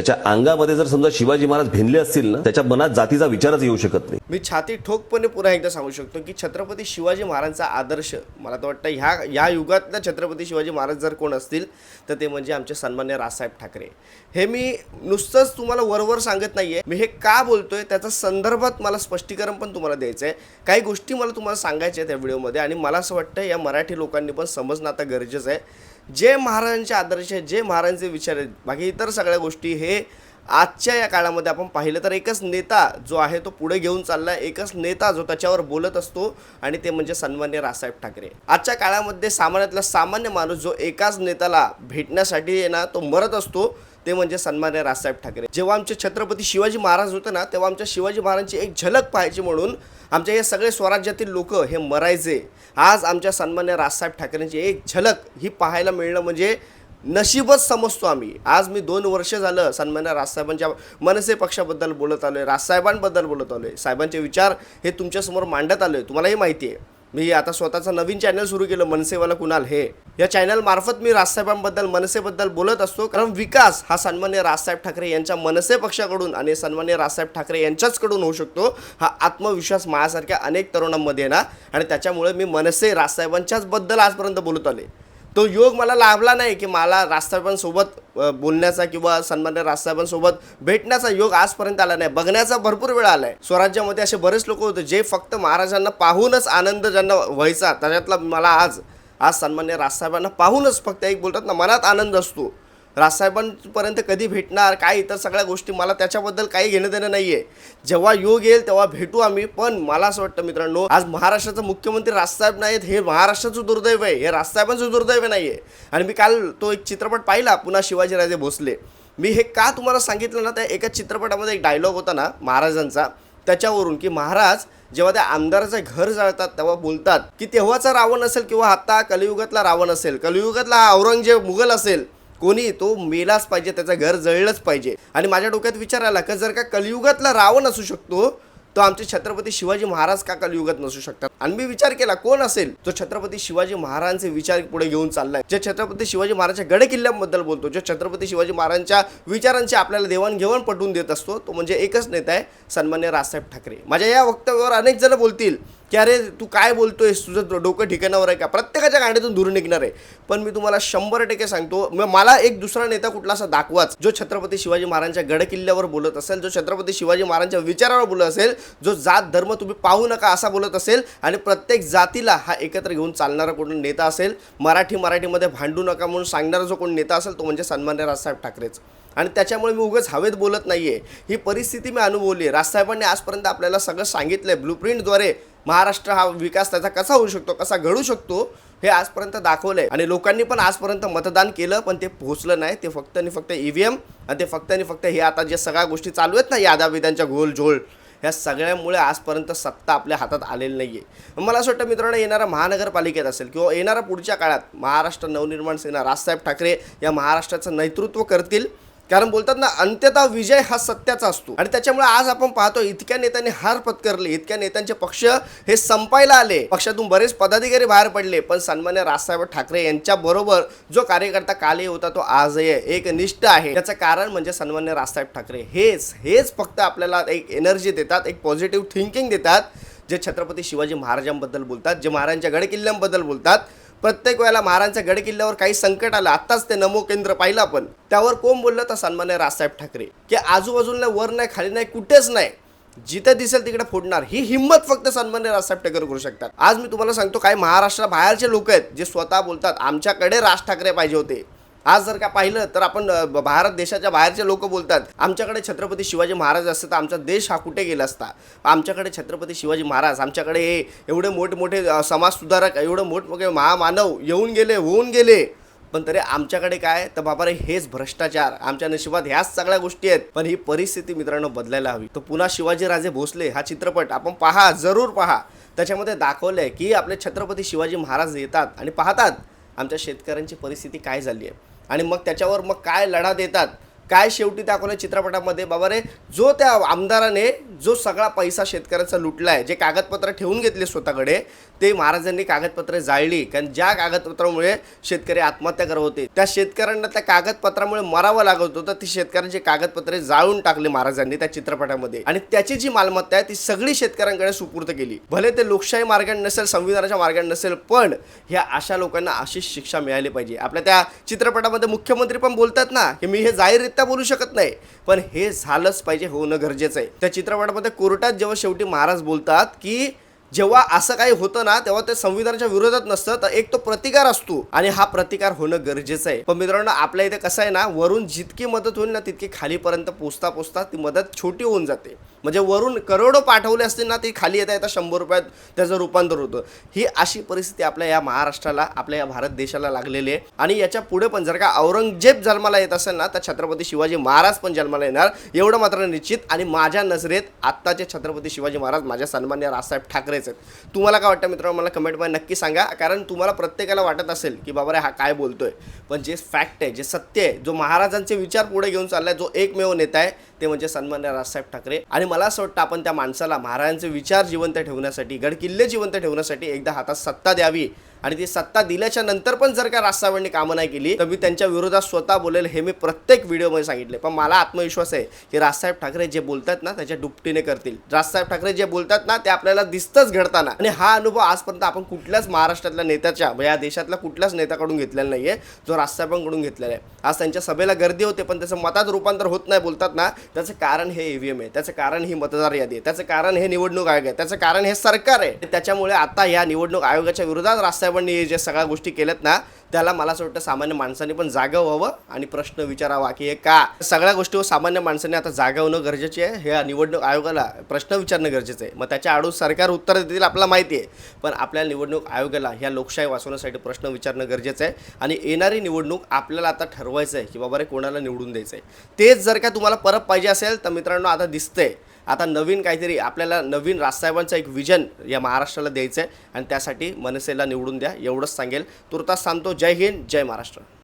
त्याच्या अंगामध्ये जर समजा शिवाजी महाराज भिनले असतील ना, त्याच्या मनात जातीचा विचारच येऊ शकत नाही. मी छाती ठोकपणे पुन्हा एकदा सांगू शकतो की छत्रपती शिवाजी महाराजांचा आदर्श मला तर वाटतं ह्या युगातल्या छत्रपती शिवाजी महाराज जर कोण असतील तर ते म्हणजे आमचे सन्मान्य राजसाहेब ठाकरे. हे मी नुसतंच तुम्हाला वरवर सांगत नाहीये. मी हे का बोलतोय त्याचा संदर्भात मला स्पष्टीकरण पण तुम्हाला द्यायचं आहे. काही गोष्टी मला तुम्हाला सांगायच्या आहेत या व्हिडिओमध्ये आणि मला असं वाटतं या मराठी लोकांनी पण समजणं आता गरजेचं आहे. जे महाराजांचे आदर्श आहेत, जे महाराजांचे विचार आहेत, बाकी इतर सगळ्या गोष्टी हे आजच्या या काळामध्ये आपण पाहिलं तर एकच नेता जो आहे तो पुढे घेऊन चालला आहे, एकच नेता जो त्याच्यावर बोलत असतो आणि ते म्हणजे सन्मान्य राजसाहेब ठाकरे. आजच्या काळामध्ये सामान्यातला सामान्य माणूस जो एकाच नेत्याला भेटण्यासाठी ना तो मरत असतो ते म्हणजे सन्मान्य राजसाहेब ठाकरे. जेव्हा आमचे छत्रपती शिवाजी महाराज होते ना तेव्हा आमच्या शिवाजी महाराजांची एक झलक पाहायची म्हणून आमच्या हे सगळे स्वराज्यातील लोक हे मरायचे. आज आमच्या सन्मान्य राजसाहेब ठाकरेंची एक झलक ही पाहायला मिळणं म्हणजे नशीबच समजतो आम्ही. आज मी 2 वर्ष झालं सन्मान्य राजसाहेबांच्या मनसे पक्षाबद्दल बोलत आलोय, राजसाहेबांबद्दल बोलत आलोय, साहेबांचे विचार हे तुमच्यासमोर मांडत आलोय. तुम्हालाही माहिती आहे मी आता स्वतःचं नवीन चॅनल सुरू केलं मनसेवाला कुणाल हे. या चॅनल मार्फत मी राजसाहेबांबद्दल मनसेबद्दल बोलत असतो कारण विकास हा सन्मान्य राजसाहेब ठाकरे यांच्या मनसे पक्षाकडून आणि सन्मान्य राजसाहेब ठाकरे यांच्याचकडून होऊ शकतो. हा आत्मविश्वास माझ्यासारख्या अनेक तरुणांमध्ये ना आणि त्याच्यामुळे मी मनसे राजसाहेबांच्याच बद्दल आजपर्यंत बोलत आले. तो योग मला लाभला नाही की मला राजसाहेबांसोबत बोलण्याचा किंवा सन्मान्य राजसाहेबांसोबत भेटण्याचा योग आजपर्यंत आला नाही. बघण्याचा भरपूर वेळ आलाय. स्वराज्यामध्ये असे बरेच लोक होते जे फक्त महाराजांना पाहूनच आनंद ज्यांना व्हायचा, त्याच्यातला मला आज सन्मान्य राजसाहेबांना पाहूनच फक्त एक बोलतात ना मनात आनंद असतो. राजसाहेबांपर्यंत कधी भेटणार काय इतर सगळ्या गोष्टी मला त्याच्याबद्दल काही घेणं देणं नाही आहे. जेव्हा योग येईल तेव्हा भेटू आम्ही. पण मला असं वाटतं मित्रांनो आज महाराष्ट्राचा मुख्यमंत्री राजसाहेब नाहीत हे महाराष्ट्राचं दुर्दैव आहे, हे राजसाहेबांचं दुर्दैव नाही आहे. आणि मी काल तो एक चित्रपट पाहिला पुन्हा शिवाजीराजे भोसले. मी हे का तुम्हाला सांगितलं ना त्या एका चित्रपटामध्ये एक डायलॉग होता ना महाराजांचा त्याच्यावरून की महाराज जेव्हा त्या आमदाराचं घर जाळतात तेव्हा बोलतात की तेव्हाचा रावण असेल किंवा आता कलियुगातला रावण असेल, कलियुगातला औरंगजेब मुघल असेल, कोणी तो मेलाच पाहिजे, त्याचं घर जळलंच पाहिजे. आणि माझ्या डोक्यात विचार आला की जर का कलियुगातला रावण असू शकतो तो आमचे छत्रपती शिवाजी महाराज का कलियुगात नसू शकतात. आणि मी विचार केला कोण असेल जो छत्रपती शिवाजी महाराजांचे विचार पुढे घेऊन चाललाय, जे छत्रपती शिवाजी महाराजांच्या गडकिल्ल्यांबद्दल बोलतो, जो छत्रपती शिवाजी महाराजांच्या विचारांची आपल्याला देवाणघेवाण पटवून देत असतो, तो म्हणजे एकच नेता आहे सन्मान्य राजसाहेब ठाकरे. माझ्या या वक्तव्यावर अनेक जण बोलतील की अरे तू काय बोलतोयस, तुझं डोकं ठिकाणावर आहे का, प्रत्येकाच्या गाडीतून दूर निघणार आहे. पण मी तुम्हाला 100% सांगतो मला एक दुसरा नेता कुठला असा दाखवाच जो छत्रपती शिवाजी महाराजांच्या गडकिल्ल्यावर बोलत असेल, जो छत्रपती शिवाजी महाराजांच्या विचारावर बोलत असेल, जो जात धर्म तुम्ही पाहू नका असा बोलत असेल आणि प्रत्येक जातीला हा एकत्र घेऊन चालणारा कोण नेता असेल, मराठीमध्ये भांडू नका म्हणून सांगणारा जो कोण नेता असेल तो म्हणजे सन्मान्य राजसाहेब ठाकरेच. आणि त्याच्यामुळे मी उगाच हवेत बोलत नाहीये. ही परिस्थिती मी अनुभवली आहे. राजसाहेबांनी आजपर्यंत आपल्याला सगळं सांगितलंय. ब्लूप्रिंटद्वारे महाराष्ट्र हा विकास त्याचा कसा होऊ शकतो, कसा घडू शकतो हे आजपर्यंत दाखवलंय. आणि लोकांनी पण आजपर्यंत मतदान केलं पण ते पोहोचलं नाही. ते फक्त आणि फक्त EVM आणि ते फक्त आणि फक्त हे आता जे सगळ्या गोष्टी चालू आहेत ना यादाविदांच्या घोलझोळ ह्या सगळ्यामुळे आजपर्यंत सत्ता आपल्या हातात आलेली नाही आहे. मला असं वाटतं मित्रांनो येणाऱ्या महानगरपालिकेत असेल किंवा येणाऱ्या पुढच्या काळात महाराष्ट्र नवनिर्माण सेना राजसाहेब ठाकरे या महाराष्ट्राचं नेतृत्व करतील. कारण बोलतात ना अंत्यतः विजय हा सत्याचा असतो. आणि त्याच्यामुळे आज आपण पाहतो इतक्या नेत्यांनी हार पत्करली, इतक्या नेत्यांचे पक्ष हे संपायला आले, पक्षातून बरेच पदाधिकारी बाहेर पडले, पण सन्मान्य राजसाहेब ठाकरे यांच्या बरोबर जो कार्यकर्ता कालही होता तो आजही एक निष्ठ आहे. याचं कारण म्हणजे सन्मान्य राजसाहेब ठाकरे हेच फक्त आपल्याला एक एनर्जी देतात, एक पॉझिटिव्ह थिंकिंग देतात, जे छत्रपती शिवाजी महाराजांबद्दल बोलतात, जे महाराजांच्या गडकिल्ल्यांबद्दल बोलतात. प्रत्येक वेळेला महाराजांच्या गडकिल्ल्यावर काही संकट आलं, आत्ताच ते नमो केंद्र पाहिलं आपण, त्यावर कोण बोललं तर सन्मान्य राजसाहेब ठाकरे की आजूबाजूला वर नाही खाली नाही कुठेच नाही, जिथे दिसेल तिकडे फोडणार. ही हिंमत फक्त सन्मान्य राजसाहेब ठाकरे करू शकतात. आज मी तुम्हाला सांगतो काही महाराष्ट्राबाहेरचे लोक आहेत जे स्वतः बोलतात आमच्याकडे राज ठाकरे पाहिजे होते. आज जर का पाहिलं तर आपण भारत देशाच्या बाहेरचे लोक बोलतात आमच्याकडे छत्रपती शिवाजी महाराज असते तर आमचा देश हा कुठे गेला असता, आमच्याकडे छत्रपती शिवाजी महाराज, आमच्याकडे हे एवढे मोठमोठे समाजसुधारक, एवढे मोठमोठे महामानव येऊन गेले होऊन गेले, पण तरी आमच्याकडे काय तर बाबा रे हेच भ्रष्टाचार, आमच्या नशिबात ह्याच सगळ्या गोष्टी आहेत. पण ही परिस्थिती मित्रांनो बदलायला हवी. तर पुन्हा शिवाजीराजे भोसले हा चित्रपट आपण पहा, जरूर पहा. त्याच्यामध्ये दाखवलंय की आपले छत्रपती शिवाजी महाराज येतात आणि पाहतात आमच्या शेतकऱ्यांची परिस्थिती काय झाली आहे आणि मग त्याच्यावर मग काय लढा देतात, काय शेवटी दाखवलं चित्रपटामध्ये बाबा रे, जो त्या आमदाराने जो सगळा पैसा शेतकऱ्याचा लुटलाय, जे कागदपत्र ठेवून घेतले स्वतःकडे, ते महाराजांनी कागदपत्र जाळली. कारण ज्या कागदपत्रामुळे शेतकरी आत्महत्या करत होते, त्या शेतकऱ्यांना त्या कागदपत्रामुळे मरावं लागत होतं. ती शेतकऱ्यांची कागदपत्रे जाळून टाकले महाराजांनी त्या चित्रपटामध्ये, आणि त्याची जी मालमत्ता आहे ती सगळी शेतकऱ्यांकडे सुपूर्द केली. भले ते लोकशाही मार्गाने नसेल, संविधानाच्या मार्गाने नसेल, पण ह्या अशा लोकांना अशीच शिक्षा मिळाली पाहिजे. आपल्या त्या चित्रपटामध्ये मुख्यमंत्री पण बोलतात ना की मी हे जाहीररित्या बोलू शकत नाही, पण हे झालंच पाहिजे, होणं गरजेचं आहे. त्या चित्रपटामध्ये कोर्टात जेव्हा शेवटी महाराज बोलतात की जेव्हा असं काही होतं ना, तेव्हा ते संविधानाच्या विरोधात नसतं, तर एक तो प्रतिकार असतो, आणि हा प्रतिकार होणं गरजेचं आहे. पण मित्रांनो, आपल्या इथे कसं आहे ना, वरून जितकी मदत होईल ना तितकी खालीपर्यंत पोचता पोचता ती मदत छोटी होऊन जाते. म्हणजे वरून करोडो पाठवले असतील ना, ती खाली येता 100 रुपयात त्याचं रूपांतर होतं. ही अशी परिस्थिती आपल्या या महाराष्ट्राला, आपल्या या भारत देशाला लागलेली आहे. आणि याच्या पुढे पण जर का औरंगजेब जन्माला येत असेल ना, तर छत्रपती शिवाजी महाराज पण जन्माला येणार, एवढं मात्र निश्चित. आणि माझ्या नजरेत आत्ताचे छत्रपती शिवाजी महाराज माझ्या सन्माननीय राजसाहेब ठाकरे आहेत. तुम्हाला काय वाटतं मित्रांनो, मला कमेंटमध्ये नक्की सांगा. कारण तुम्हाला प्रत्येकाला वाटत असेल की बाबा रे हा काय बोलतोय, पण जे फॅक्ट आहे, जे सत्य आहे, जो महाराजांचे विचार पुढे घेऊन चाललाय, जो एकमेव नेता आहे, ते म्हणजे सन्माननीय राजसाहेब ठाकरे. आणि मला असं वाटतं आपण त्या माणसाला महाराजांचे विचार जिवंत ठेवण्यासाठी, गडकिल्ले जिवंत ठेवण्यासाठी एकदा हातात सत्ता द्यावी. आणि ती सत्ता दिल्याच्या नंतर पण जर का राजसाहेबांनी कामं नाही केली तर मी त्यांच्या विरोधात स्वतः बोलेल, हे मी प्रत्येक व्हिडिओमध्ये सांगितले. पण मला आत्मविश्वास आहे की राजसाहेब ठाकरे जे बोलतात ना त्याच्या दुपटीने करतील. राजसाहेब ठाकरे जे बोलतात ना ते आपल्याला दिसतंच घडताना. आणि हा अनुभव आजपर्यंत आपण कुठल्याच महाराष्ट्रातल्या नेत्याच्या, या देशातल्या कुठल्याच नेत्याकडून घेतलेला नाहीये, जो राजसाहेबांकडून घेतलेला आहे. आज त्यांच्या सभेला गर्दी होते, पण त्याचं मतात रूपांतर होत नाही बोलतात ना, त्याचं कारण हे EVM आहे, त्याचं कारण ही मतदार यादी आहे, त्याचं कारण हे निवडणूक आयोग आहे, त्याचं कारण हे सरकार आहे. त्याच्यामुळे आता या निवडणूक आयोगाच्या विरोधात राजसाहेबांनी जे सगळ्या गोष्टी केल्यात ना, त्याला मला असं वाटतं सामान्य माणसांनी पण जागा व्हावं आणि प्रश्न विचारावा की हे का. सगळ्या गोष्टीवर सामान्य माणसांनी आता जागा होणं गरजेचे आहे. हे निवडणूक आयोगाला प्रश्न विचारणं गरजेचं आहे. मग त्याच्या आडून सरकार उत्तर देतील आपल्याला माहिती आहे, पण आपल्या निवडणूक आयोगाला ह्या लोकशाही वाचवण्यासाठी प्रश्न विचारणं गरजेचं आहे. आणि येणारी निवडणूक आपल्याला आता ठरवायचं आहे की बाबा रे कोणाला निवडून द्यायचं आहे. तेच जर का तुम्हाला परत पाहिजे असेल तर मित्रांनो, आता दिसतंय आता नवीन काहीतरी आपल्याला, नवीन राजसाहेबांचं एक विजन या महाराष्ट्राला द्यायचं आहे, आणि त्यासाठी मनसेला निवडून द्या, एवढंच सांगेल. तुर्तास सांगतो, जय हिंद, जय महाराष्ट्र.